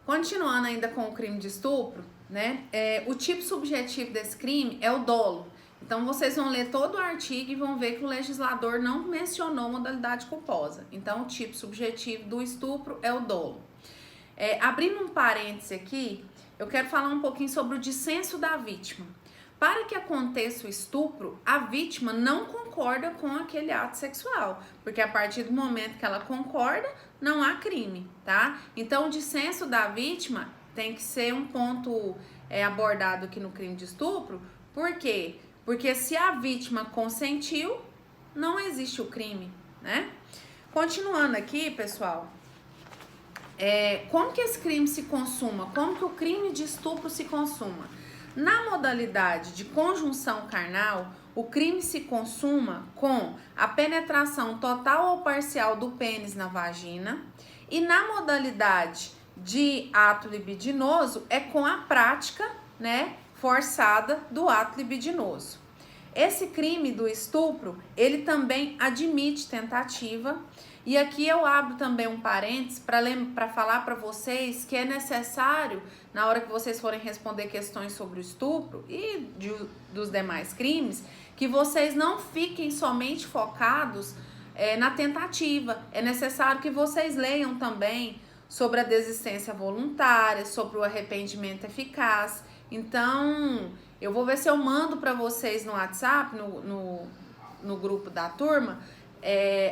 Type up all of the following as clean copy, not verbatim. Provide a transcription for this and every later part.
Continuando ainda com o crime de estupro, né? O tipo subjetivo desse crime é o dolo. Então, vocês vão ler todo o artigo e vão ver que o legislador não mencionou modalidade culposa. Então, o tipo subjetivo do estupro é o dolo. Abrindo um parêntese aqui, eu quero falar um pouquinho sobre o dissenso da vítima. Para que aconteça o estupro, a vítima não concorda com aquele ato sexual, porque a partir do momento que ela concorda, não há crime, tá? Então, o dissenso da vítima tem que ser um ponto abordado aqui no crime de estupro. Por quê? Porque se a vítima consentiu, não existe o crime, né? Continuando aqui, pessoal, como que esse crime se consuma? Como que o crime de estupro se consuma? Na modalidade de conjunção carnal, o crime se consuma com a penetração total ou parcial do pênis na vagina, e na modalidade de ato libidinoso é com a prática, né, forçada do ato libidinoso. Esse crime do estupro, ele também admite tentativa. E aqui eu abro também um parênteses para falar para vocês que é necessário, na hora que vocês forem responder questões sobre o estupro e dos demais crimes, que vocês não fiquem somente focados na tentativa. É necessário que vocês leiam também sobre a desistência voluntária, sobre o arrependimento eficaz. Então, eu vou ver se eu mando para vocês no WhatsApp, no grupo da turma,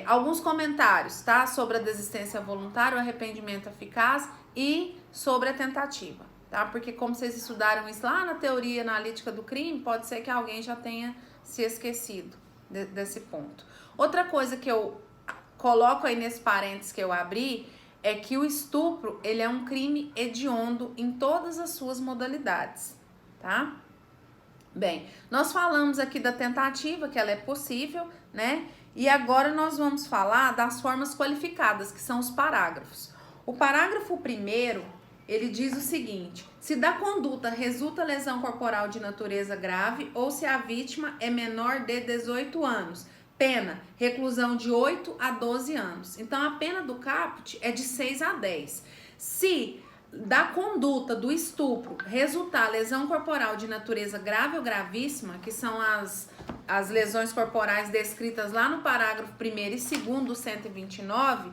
alguns comentários, tá? Sobre a desistência voluntária, o arrependimento eficaz e sobre a tentativa, tá? Porque como vocês estudaram isso lá na teoria analítica do crime, pode ser que alguém já tenha se esquecido desse ponto. Outra coisa que eu coloco aí nesse parênteses que eu abri é que o estupro, ele é um crime hediondo em todas as suas modalidades, tá? Bem, nós falamos aqui da tentativa, que ela é possível, né? E agora nós vamos falar das formas qualificadas, que são os parágrafos. O parágrafo 1º, ele diz o seguinte: se da conduta resulta lesão corporal de natureza grave ou se a vítima é menor de 18 anos, pena, reclusão de 8 a 12 anos. Então, a pena do caput é de 6 a 10. Se da conduta do estupro resultar lesão corporal de natureza grave ou gravíssima, que são as lesões corporais descritas lá no parágrafo 1º e 2º do 129,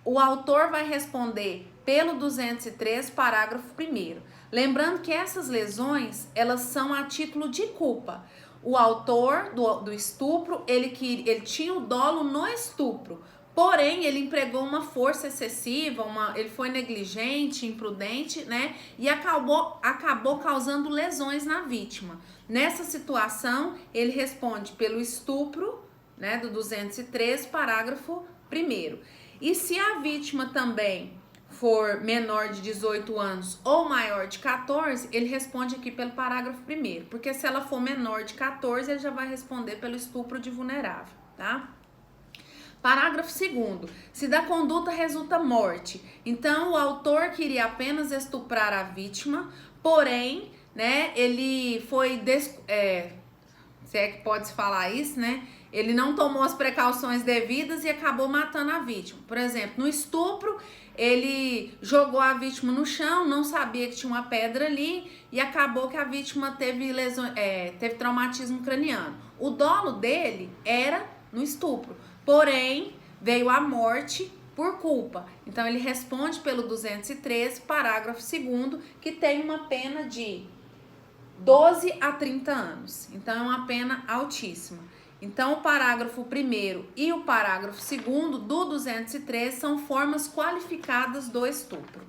o autor vai responder pelo 203, parágrafo 1º. Lembrando que essas lesões, elas são a título de culpa. O autor do estupro, ele tinha o dolo no estupro, porém, ele empregou uma força excessiva, ele foi negligente, imprudente, né? E acabou causando lesões na vítima. Nessa situação, ele responde pelo estupro, né, do 203, parágrafo 1º. E se a vítima também for menor de 18 anos ou maior de 14, ele responde aqui pelo parágrafo 1º. Porque se ela for menor de 14, ele já vai responder pelo estupro de vulnerável, tá? Parágrafo 2º, se da conduta resulta morte, então o autor queria apenas estuprar a vítima, porém, né, ele foi, se é que pode se falar isso, né, ele não tomou as precauções devidas e acabou matando a vítima. Por exemplo, no estupro, ele jogou a vítima no chão, não sabia que tinha uma pedra ali e acabou que a vítima teve traumatismo craniano. O dolo dele era no estupro, porém veio a morte por culpa. Então ele responde pelo 213, parágrafo 2º, que tem uma pena de 12 a 30 anos. Então é uma pena altíssima. Então, o parágrafo 1º e o parágrafo 2º do 203 são formas qualificadas do estupro.